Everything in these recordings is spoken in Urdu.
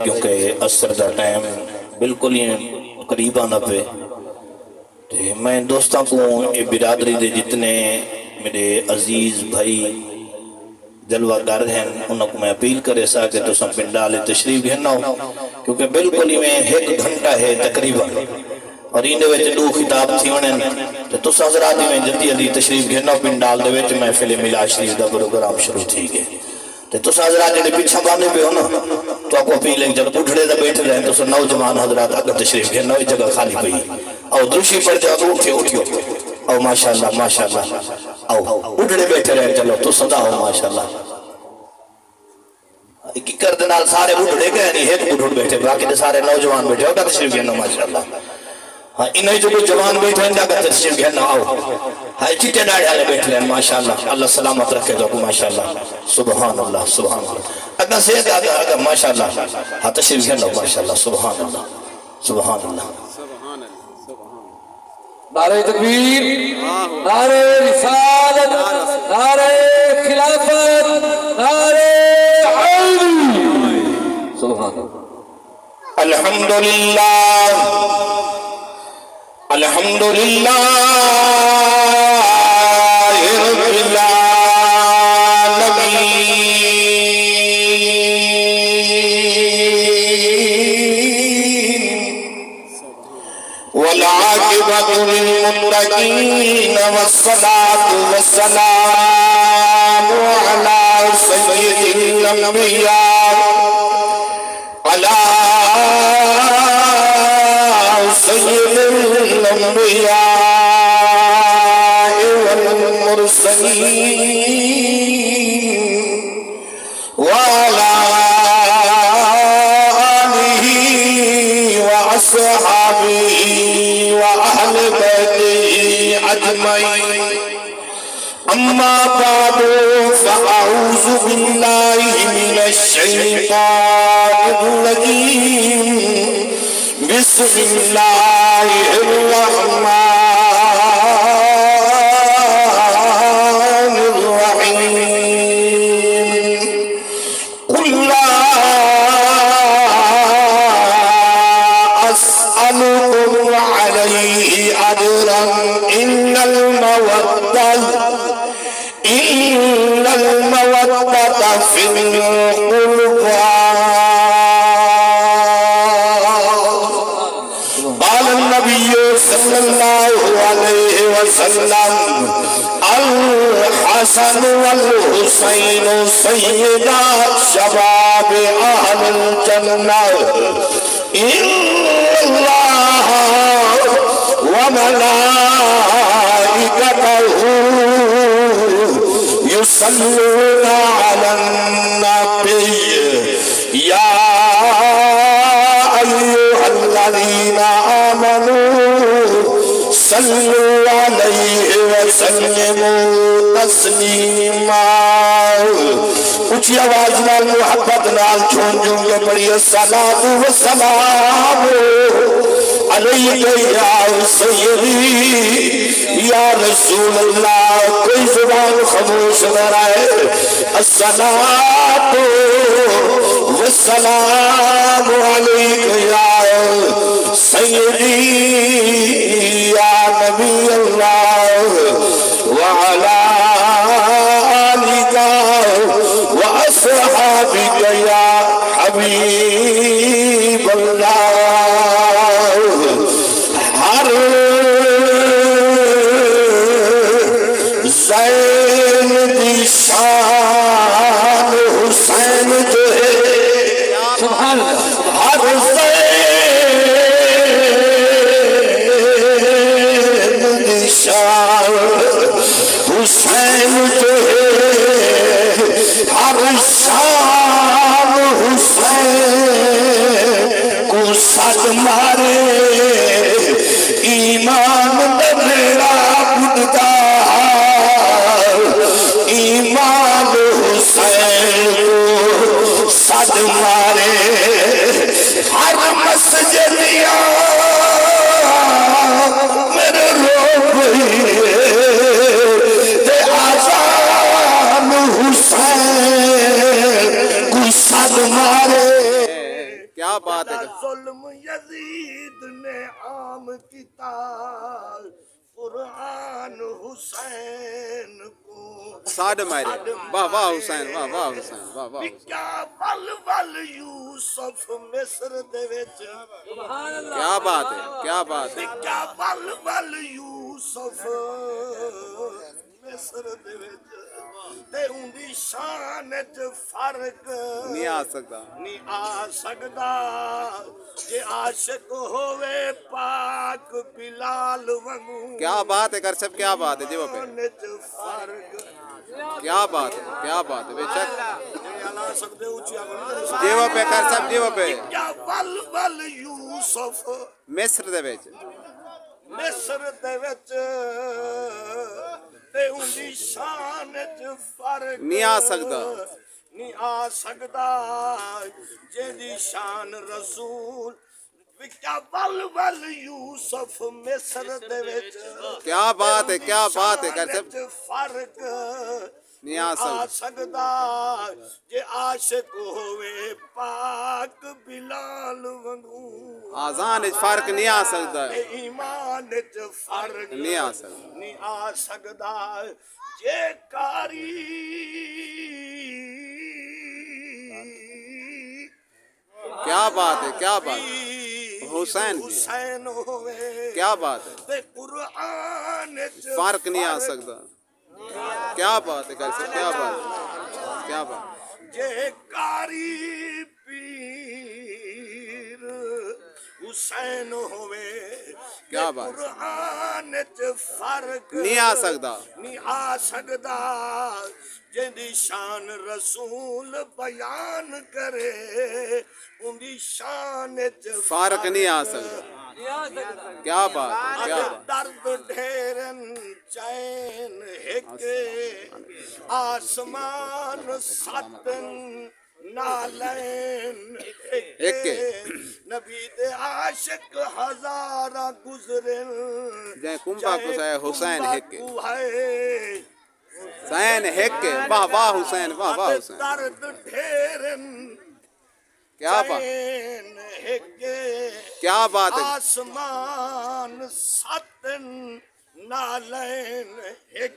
کیونکہ اثر دا ٹائم بالکل ہی قریب آنا پہ میں دوستاں کو یہ برادری دے جتنے میرے عزیز بھائی جلوہ گر ہیں انہوں کو میں اپیل کرے سا کہ تو سب پنڈالے تشریف گھننا ہو کیونکہ بالکل ہی میں ایک گھنٹہ ہے تقریباً اور انہیں ویچے دو خطاب تھی انہیں تو حضرات میں جلدی علی تشریف گھننا ہو پنڈال دے ویچے محفل ملا شریف دا پروگرام شروع تھی گئے تو حضرات جنہیں پیچھا باندھے پہ ہو نا تو آپ کو اپیل ہے جب اٹھڑے دا بیٹھے رہے تو نوجوان حضرات اگر تشریف گھننا ہو جگہ خالی پئی او درشی پر جا تو اٹھیو او ماشاءاللہ او اٹھڑے بیٹھے رہے چلو تو صدا ہو ماشاءاللہ ایک کردنال سارے اٹھڑے گئے نہیں ایک اٹھڑ بیٹھے باقی سارے نوجوان بیٹھے ہوگا تشریف گھننا ماشاءاللہ انہیں جو کوئی جوان بیٹھے ہیں جاگا تشریف گھننا آؤ چیٹے ڈاڑے آلے بیٹھے ہیں ماشاءاللہ اللہ سلامت رکھے جو کو ماشاءاللہ سبحان اللہ اگر سید اگر ماشاءاللہ تشریف گھننا ماشاءاللہ سبحان اللہ نعرہ تکبیر، نعرہ رسالت، نعرہ خلافت، نعرہ حیدری سبحان اللہ الحمدللہ الحمدللہ رب والعاقبة للمتقين والصلاة والسلام على سيد الأنبياء على سيد الأنبياء والمرسلين وعلى آله وأصحابه وأهل بيته أجمعين أما بعد فأعوذ بالله من الشيطان الرجيم بسم الله الرحمن الرحيم قل لا أسألكم عليه أجرا إن المودة في القربى قال النبي صلى الله عليه وسلم الحسن والحسين سيدا شباب أهل الجنة إن الله وملائكته يصلون على النبي يا أيها الذين آمنوا صلوا عليه وسلموا تسليما اچھی آواز نال محبت نال چھون جوں کے پڑھی الصلاة والسلام علیہ یا سیدی یا رسول اللہ کوئی زبان خاموش نہ رہے الصلاة والسلام علیہ یا سیدی یا نبی اللہ وعلا آلک وأصحابك يا حبيب الله ہر زین دی شان حسین جو ہے سبحان اللہ ہر زین دی شان حسین جو ہے ہر شان حسین کو سد مارے ایمان میرا بدتا ایمان حسین کو سد مارے ہر مسجدیاں میرے رو گئی تے آزان حسین کو سد مارے کیا بات ہے ظلم یزید نے عام کیتا قرآن حسین کو ساڈ مارے واہ واہ حسین واہ واہ حسین واہ واہ حسین کیا ول ول یوسف مصر دے وچ کیا بات ہے کیا بات ہے کیا ول ول یوسف مصر دے وچ تے اون دی شان وچ فرق نہیں آ سکتا نہیں آ سکدا جے عاشق ہوئے پاک بلال وانگو کیا بات ہے کرسب کیا بات ہے جی وہ پہ شان وچ فرق کیا بات ہے بے شک اللہ سکدے اونچی آواز جی وہ پہ کرسب جی وہ پہ کیا ول ول یوسف مصر دے وچ مصر دے وچ تے اون دی شان وچ فرق نہیں آ سکدا نہیں آ سکدا جیدی شان رسول کیا ول ول یوسف مصر دے وچ کیا بات ہے کرسب شان وچ فرق نہیں آ سکدا جے عاشق ہوئے پاک بلال وانگو آزان وچ فرق نہیں آ سکتا ایمان وچ فرق نہیں آ سکتا نہیں آ سکدا جے کاری کیا بات ہے حسین جی حسین ہوئے کیا بات ہے تے قرآن وچ فرق نہیں آ سکتا کیا بات ہے کرسب کیا بات جے کاری پیر حسین ہوئے کیا بات قرآن وچ فرق نہیں آ سکتا نہیں آ سکدا جیندی شان رسول بیان کرے ان دی شان وچ فرق نہیں آ سکتا کیا بات ہے درد ڈھیرن چین ایک آسمان ساتن نالین ایک نبی دے عاشق ہزارہ گزرن جائیں کمبا کو سائے حسین ایک ہے حسین ایک واہ واہ حسین واہ واہ حسین درد ڈھیرن کیا بات چین ایک کیا بات ہے آسمان ساتن نالین ایک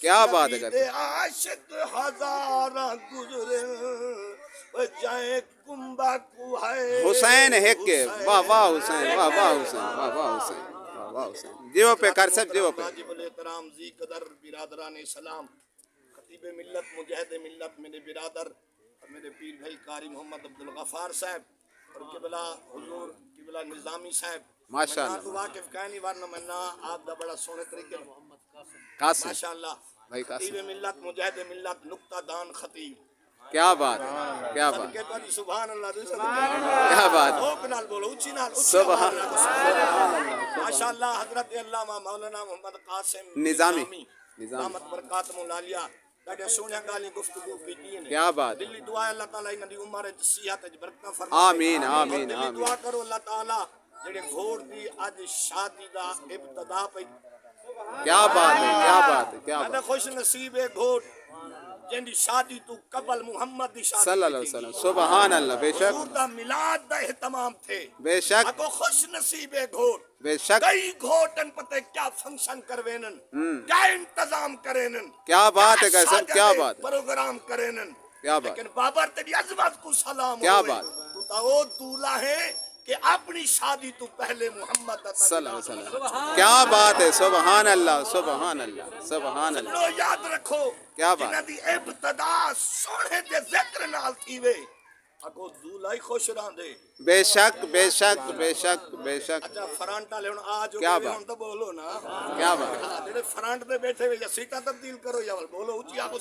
کیا بات ہے نبی دے عاشق ہزارہ گزرے جائے کمبا کو ہے حسین ایک واہ واہ حسین واہ واہ حسین واہ واہ حسین واہ واہ حسین جیو پہ کرسب جیو پہ واجب الاحترام ذی قدر برادران اسلام خطیب ملت مجاہد ملت میرے برادر اور میرے پیر بھائی قاری محمد عبدالغفار صاحب اور قبلہ حضور قبلہ نظامی صاحب ماشاء میں اللہ واقف کہانی ورنہ میں نہ آپ دا بڑا سونے طریقے قاسم ماشاءاللہ بھائی خطیب قاسم ملت مجاہد ملت نقطہ دان خطیب کیا بات ہے کیا بات صدقے پر سبحان اللہ کیا بات ہے روک نال بولو اچھی نال سبحان ماشاءاللہ حضرت علامہ مولانا محمد قاسم نظامی رحمت برکات مولالیہ بڑے سونے گالی گفتگو کی ہیں کیا بات دلی دعا ہے اللہ تعالیٰ انہاں دی عمر وچ صحت وچ برکت فرمائے آمین آمین دلی آمین دعا کرو اللہ تعالیٰ جڑے گھوڑ دی اج شادی دا ابتدا پئی کیا بات ہے کیا بات ہے کیا میں بات خوش نصیب ہے گھوڑ جن دی شادی تو قبل محمد دی شادی صلی اللہ علیہ وسلم سبحان اللہ بے شک حضور دا میلاد دا اہتمام تھے بے شک اگو خوش نصیب ہے گھوڑ بے شک کئی گھوٹن پتے کیا فنکشن کروینن کیا انتظام کرینن کیا بات ہے قاسم کیا بات ہے پروگرام کرینن کیا بات لیکن بابر تیری عظمت کو سلام کیا ہوئے بات تو تا وہ دولہ ہے کہ اپنی شادی تو پہلے محمد صلی اللہ علیہ وسلم کیا بات ہے سبحان اللہ سبحان اللہ سبحان اللہ لو یاد رکھو کیا بات جنہ دی ابتدا سونے دے ذکر نال تھی وے اگو دولہ ہی خوش رہاں دے بے شک بے شک بے شک بے شک اچھا فرانٹ والے ہن آ جو کیا کہ بات؟ ہن تو بولو نا کیا بات ہاں جڑے فرانٹ دے بیٹھے ہوئے یا سیٹاں تبدیل کرو یا بولو اونچی آگو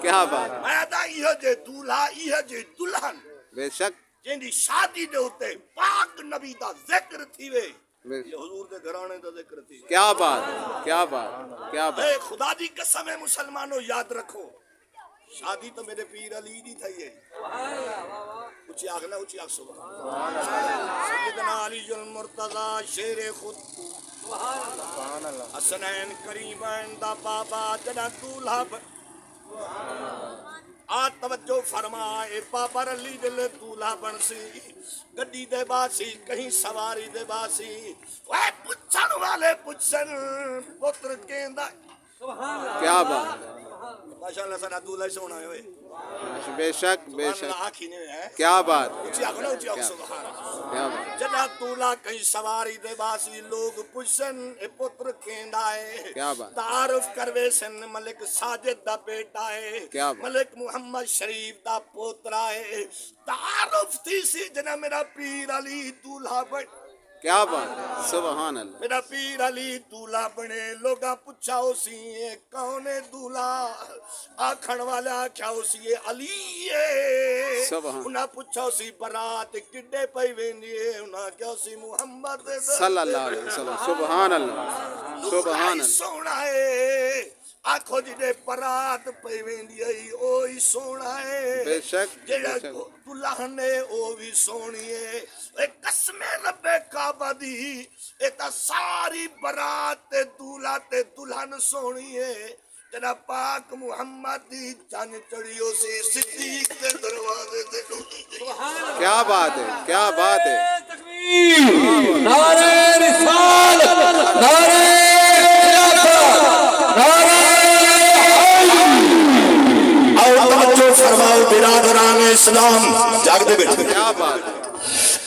کیا بات میں دا یہ جے دولہا یہ جے دلہن بے شک جن دی شادی دے ہوتے پاک نبی دا ذکر تھی وے بے یہ حضور دے گھرانے دا ذکر تھی کیا بات کیا بات کیا بات اے خدا دی قسم ہے مسلمانوں یاد رکھو شادی تو میرے پیر علی دی تھی ہے اچھی آگ نا اچھی آگ سبحان سیدنا علی المرتضی شیر خود حسنین کریمین دا بابا جنا دولہا آ توجہ فرمائے بابر علی دل دولہ بنسی گڈی دے باسی کہیں سواری دے باسی وہ پچھن والے پچھن پتر کیندا کیا بات ہے ماشاءاللہ سنا دولہ سونا ہوئے بے شک بے شک آنکھی نہیں ہے کیا بات اچھی آنکھ نا اچھی آنکھ سبحان اللہ کیا بات جنا دولہ کہیں سواری دے باسی لوگ پچھن پتر کیندا ہے کیا بات تعارف کروے سن ملک ساجد دا بیٹا ہے کیا بات ملک محمد شریف دا پوترا ہے تعارف تھی سی جنا میرا پیر علی دولہا بن کیا بات ہے سبحان اللہ میرا پیر علی دولہا بنے لوگا پچھاؤ سی کون دولہا آکھن والا آکھاؤ سی علی ہے سبحان انہا پچھاؤ سی برات کڈے پئی ویندی ہے انہا کیا سی محمد صلی اللہ علیہ وسلم سبحان اللہ سبحان اللہ سونا ہے آنکھو جڑے برات پئی ویندی ہے اوہی سونا ہے بے شک بے جڑا شک دلہن ہے او بھی سونی ہے اے قسم رب کعبہ دی اے تا ساری برات تے دولہا تے دلہن سونی ہے جڑا پاک محمد دی چن چڑیو سی صدیق دے دروازے تے ڈوٹی کیا بات ہے کیا بات ہے نعرہ رسالت نعرہ خلافت نعرہ توجہ فرماؤ برادران اسلام جاگ دے بیٹھے کیا بات ہے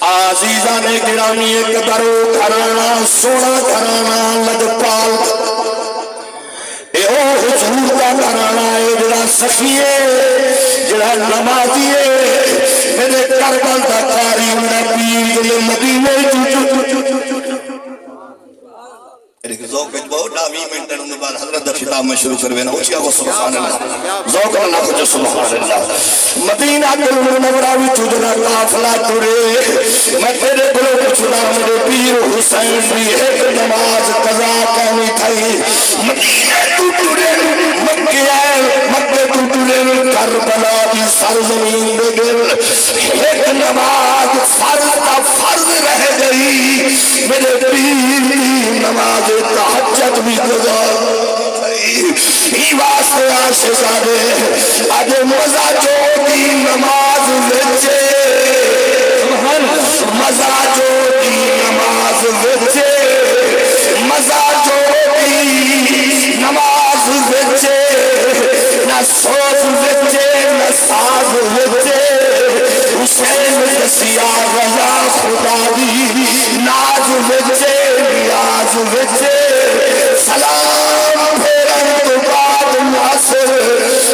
عزیزان گرامی قدر و گھرانا سونا گھرانا لجپال اے او حضور کا گھرانا ہے جڑا سخیے جڑا نمازیے میرے کربل دا قاری میرا پیر جڑے مدینے ذوق بہت ڈاوی منٹن ان بعد حضرت دا خطاب میں شروع کروے نا اچھا کو سبحان اللہ ذوق اللہ کو جو سبحان اللہ مدینہ المنورہ وچ جڑا قافلہ ٹرے میں تیرے بلو پچھنا میرے پیر حسین بھی ایک نماز قضا کرنی تھی مدینہ تو ٹرے مکہ مکہ تو ٹرے کربلا دی سرزمین دے گل ایک نماز فرض کا فرض رہ گئی میرے پیر دی نماز تہجد بھی گزار ہی واسطے عاشقانے آج مزہ جو دی نماز وچے مزہ جو دی نماز وچے مزہ جو دی نماز وچے نہ سوز وچے نہ ساز وچے حسین دسیا رضا خدا دی ناز وچے نیاز وچے سلام پھیرن تو بعد معاصر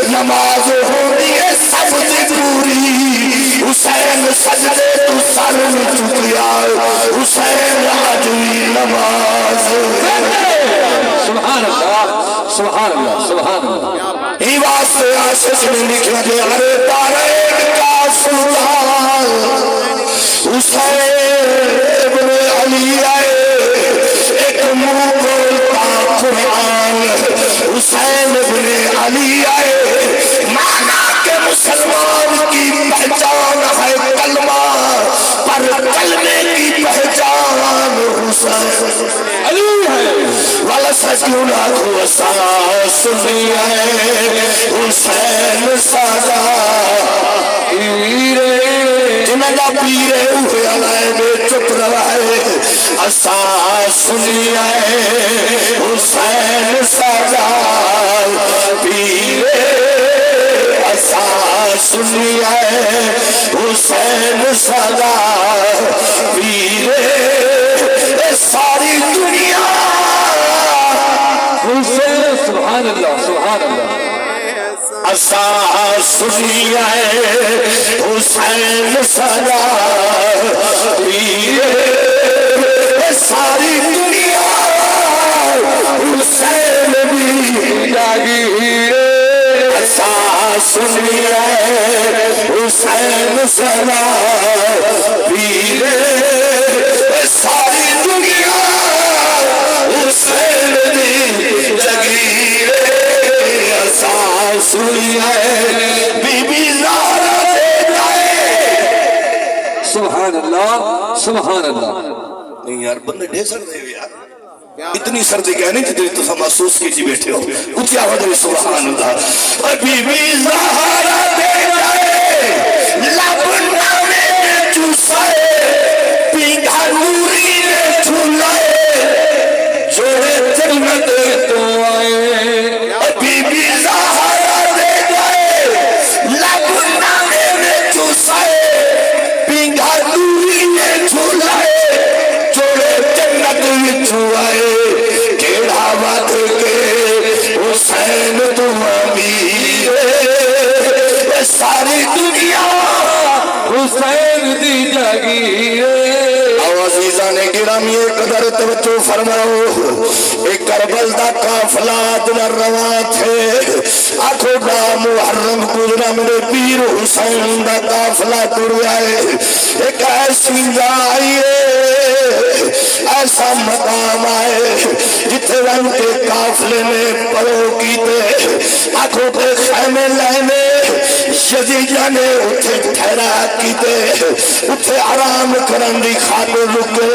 نماز ہونی ہے سب دی پوری حسین سجدے تو سر چکیا حسین آجوی نماز سبحان اللہ سبحان اللہ سبحان اللہ ہی واسطے عاشق نے لکھا دے ارے تارین کا سلطان حسین ابن علی آئے ایک منہ بولتا قرآن حسین ابن علی آئے مانا کہ مسلمان کی پہچان ہے کلمہ پر کلمے کی پہچان حسین علی ہے والا سجنہ کو سنی ہے حسین سادا پیرے جنہا پیرے ہوئے علائے میں چپ روائے اسا سنی ہے حسین سادا پیرے اسا سنی ہے حسین سادا پیرے ساری دنیا حسین سبحان اللہ سبحان اللہ اسا سنی ہے حسین سدا پیرے ساری دنیا حسین بھی جاگی اسا سنی ہے حسین سدا پیرے ساری دنیا حسین بھی جاگی سنی ہے بی بی زہرا دیتا ہے سبحان اللہ سبحان اللہ نہیں یار بندے ڈھے سکتے ہو یار اتنی سردی کہنے جتنی تو محسوس کیجئے بیٹھے ہو اچھی آواز میں سبحان اللہ ابھی بھی زہارا دے جائے لب نامے میں چوسائے پیگھا نوری میں چھولائے جوڑے جنت تو آئے ابھی بھی زہارا دے جائے لب نامے میں چوسائے پیگھا نوری میں چھولائے جوڑے جنت میں چھوائے کیڑا وقت کے حسین تم امیر ساری دنیا حسین دی جاگیر عزیزان گرامی قدر توجہ فرماؤ ایک کربل دا قافلہ دل رواں تھے آنکھوں کا محرم گزرا میرے پیر حسین دا قافلہ تر آئے ایک ایسی آئیے ایسا مقام آئے جتنے رنگ کے قافلے میں پرو کیتے آنکھوں کے خیمے لینے یزیدہ نے اتھے ٹھہرا کیتے اتھے آرام کرن دی خاطر رکے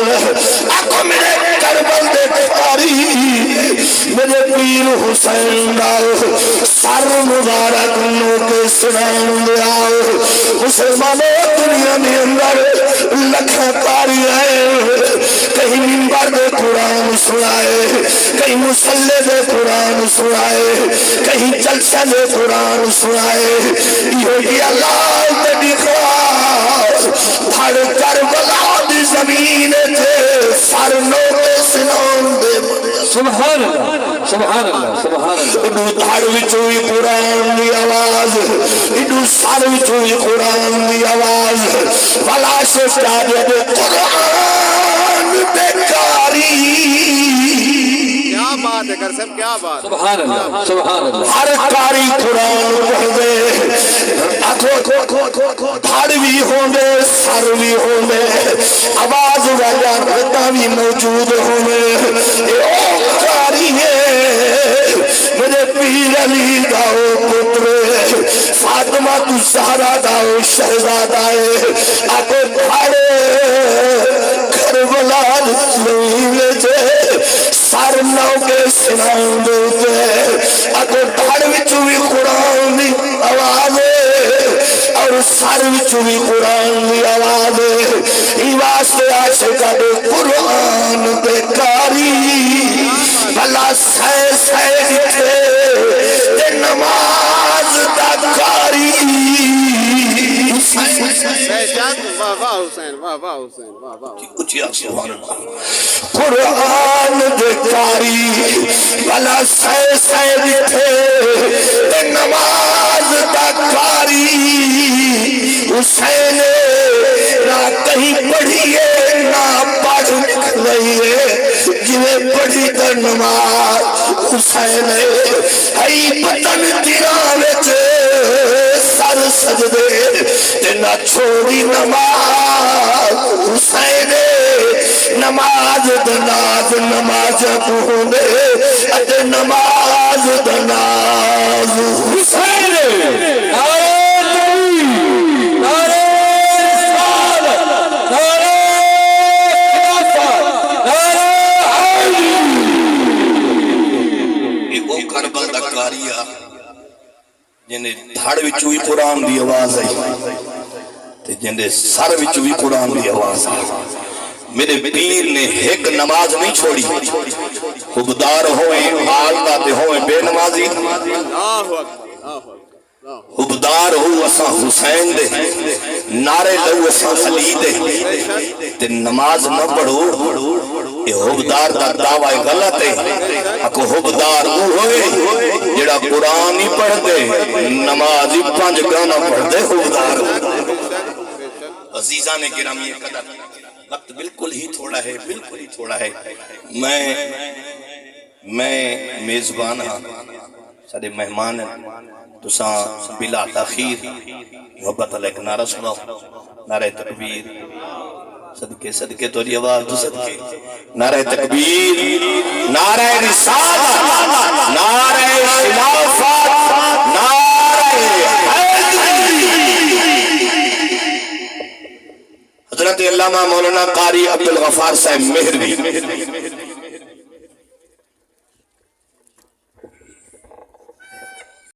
آنکھوں میرے کربل دے کاری میرے پیر حسین داؤ سر مبارک نو کے سنان دے آؤ مسلمانوں دنیا میں اندر لکھا کاری آئے کہیں منبر دے قرآن سنائے کہیں مسلح دے قرآن سنائے کہیں جلسہ دے قرآن سنائے یہ اللہ دے دکھا پھڑ کربلا دی زمین تھے سر نو کے سنان دے سبحان اللہ سبحان اللہ سبحان اللہ اڈو دھڑ وچوئی قرآن دی آواز اڈو سر وچوئی قرآن دی آواز بلا سے چاہتے دے قرآن بیکاری کیا بات ہے کر سب کیا بات سبحان اللہ سبحان اللہ ہر کاری قرآن پڑھ دے دھڑ بھی ہوں دے سر بھی ہوں دے آواز والا رتا بھی موجود ہوں دے اے کاری ہے میرے پیر علی داؤ پتر فاطمہ تو زہرا داؤ شہزادہ آکے بھاڑے کربلا نہیں جے سر نو کے سنان دے اگر دھڑ وچوں بھی قرآن دی آواز اور سر وچوں بھی قرآن دی آواز ای واسطے عاشقاں دے قرآن بیکاری بھلا سہ سہ دکھے تے نماز دا کاری واہ واہ حسین واہ واہ حسین واہ واہ اچھی آپ سبحان اللہ قرآن دکاری بھلا سہ سہ دکھے تے نماز دکاری حسین نہ کہیں پڑھیے نہ پڑھ نکلئیے جنہیں پڑھی در نماز حسین ہے پتن تیراوچ سر سجدے تے نہ چھوڑی نماز حسین نماز دناز نماز پہنے اتے نماز دناز حسین نعرہ تکبیر نعرہ رسالت نعرہ خلافت نعرہ ایک وہ کربل دا کاریا جنہیں دھڑ وچوں ہی قرآن دی آواز آئی تے جنہیں سر وچوں بھی قرآن دی آواز آئی میرے پیر نے ایک نماز نہیں چھوڑی حبدار ہوئیں آلدہ تے ہوئیں بے نمازی حبدار ہو اساں حسین دے نعرے لو اساں علی دے تے نماز نہ پڑھو یہ حبدار دا دعوی غلط ہے اکو حبدار وہ ہوئے جڑا قرآن ہی پڑھ دے نماز ہی 5 گانا پڑھ دے حبدار ہو عزیزان گرامی قدر وقت بالکل ہی تھوڑا ہے بالکل ہی تھوڑا ہے میں میزبان ہاں سارے مہمان ہیں تو ساں بلا تاخیر محبت علیہ کا نعرہ سناؤ نعرہ تکبیر صدقے صدقے تو آواز تو صدقے نعرہ تکبیر نعرہ رسالت نعرہ خلافت نعرہ حضرت علامہ مولانا قاری عبدالغفار صاحب مہروی